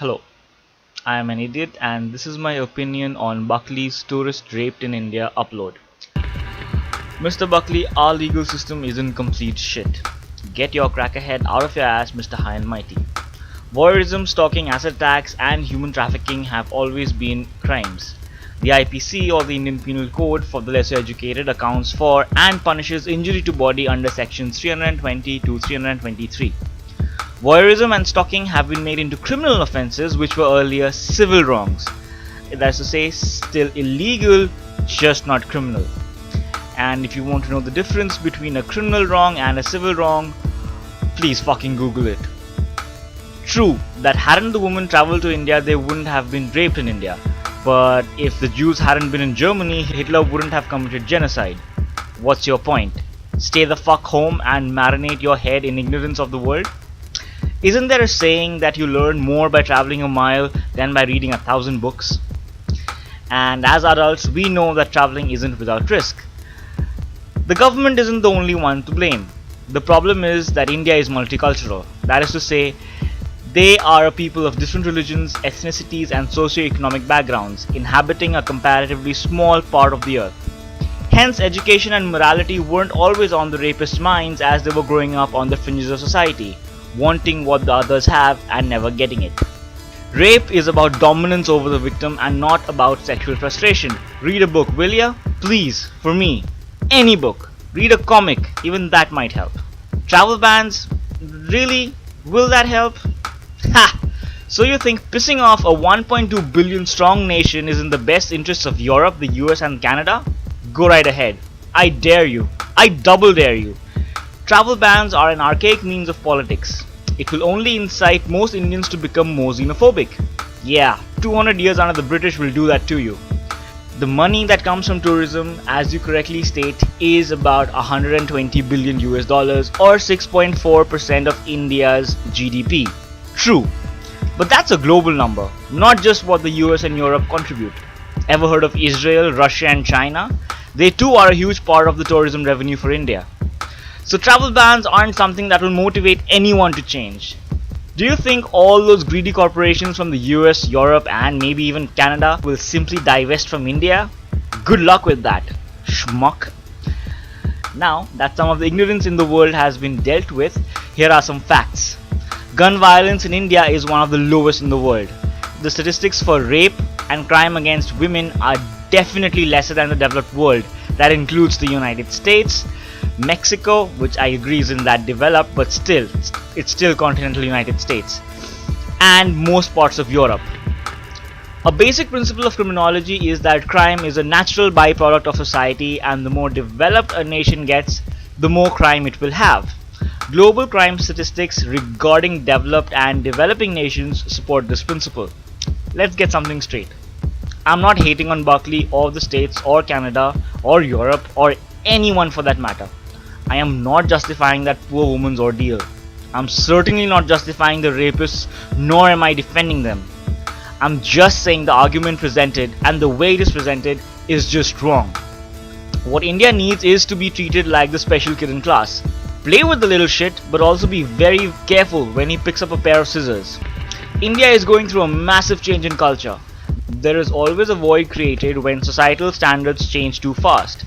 Hello, I am an idiot and this is my opinion on Buckley's Tourist Raped in India upload. Mr. Buckley, our legal system isn't complete shit. Get your crackerhead out of your ass, Mr. High and Mighty. Voyeurism, stalking, asset tax and human trafficking have always been crimes. The IPC or the Indian Penal Code for the lesser educated accounts for and punishes injury to body under sections 320 to 323. Voyeurism and stalking have been made into criminal offences which were earlier civil wrongs. That is to say, still illegal, just not criminal. And if you want to know the difference between a criminal wrong and a civil wrong, please fucking Google it. True, that hadn't the woman travelled to India, they wouldn't have been raped in India. But if the Jews hadn't been in Germany, Hitler wouldn't have committed genocide. What's your point? Stay the fuck home and marinate your head in ignorance of the world? Isn't there a saying that you learn more by traveling a mile than by reading 1,000 books? And as adults, we know that traveling isn't without risk. The government isn't the only one to blame. The problem is that India is multicultural. That is to say, they are a people of different religions, ethnicities and socio-economic backgrounds, inhabiting a comparatively small part of the earth. Hence, education and morality weren't always on the rapists' minds as they were growing up on the fringes of society, wanting what the others have and never getting it. Rape is about dominance over the victim and not about sexual frustration. Read a book, will ya? Please, for me. Any book. Read a comic, even that might help. Travel bans? Really? Will that help? Ha! So you think pissing off a 1.2 billion strong nation is in the best interests of Europe, the US and Canada? Go right ahead. I dare you. I double dare you. Travel bans are an archaic means of politics. It will only incite most Indians to become more xenophobic. Yeah, 200 years under the British will do that to you. The money that comes from tourism, as you correctly state, is about 120 billion US dollars or 6.4% of India's GDP. True, but that's a global number, not just what the US and Europe contribute. Ever heard of Israel, Russia and China? They too are a huge part of the tourism revenue for India. So travel bans aren't something that will motivate anyone to change. Do you think all those greedy corporations from the US, Europe and maybe even Canada will simply divest from India? Good luck with that, schmuck. Now that some of the ignorance in the world has been dealt with, here are some facts. Gun violence in India is one of the lowest in the world. The statistics for rape and crime against women are definitely lesser than the developed world. That includes the United States, Mexico, which I agree isn't that developed, but still, it's still continental United States, and most parts of Europe. A basic principle of criminology is that crime is a natural byproduct of society, and the more developed a nation gets, the more crime it will have. Global crime statistics regarding developed and developing nations support this principle. Let's get something straight. I'm not hating on Buckley or the States or Canada or Europe or anyone for that matter. I am not justifying that poor woman's ordeal. I'm certainly not justifying the rapists, nor am I defending them. I'm just saying the argument presented and the way it is presented is just wrong. What India needs is to be treated like the special kid in class. Play with the little shit, but also be very careful when he picks up a pair of scissors. India is going through a massive change in culture. There is always a void created when societal standards change too fast.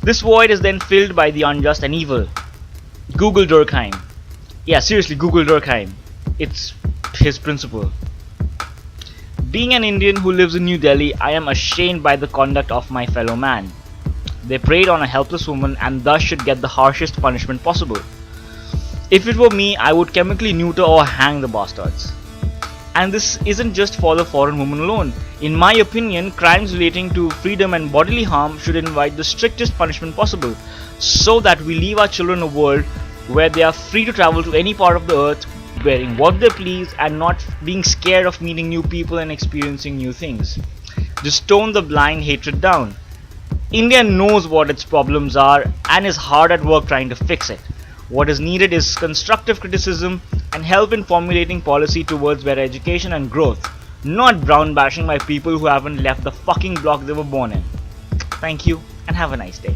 This void is then filled by the unjust and evil. Google Durkheim. Yeah, seriously, Google Durkheim. It's his principle. Being an Indian who lives in New Delhi, I am ashamed by the conduct of my fellow man. They preyed on a helpless woman and thus should get the harshest punishment possible. If it were me, I would chemically neuter or hang the bastards. And this isn't just for the foreign woman alone. In my opinion, crimes relating to freedom and bodily harm should invite the strictest punishment possible, so that we leave our children a world where they are free to travel to any part of the earth, wearing what they please and not being scared of meeting new people and experiencing new things. Just tone the blind hatred down. India knows what its problems are and is hard at work trying to fix it. What is needed is constructive criticism and help in formulating policy towards better education and growth, not brown bashing by people who haven't left the fucking block they were born in. Thank you and have a nice day.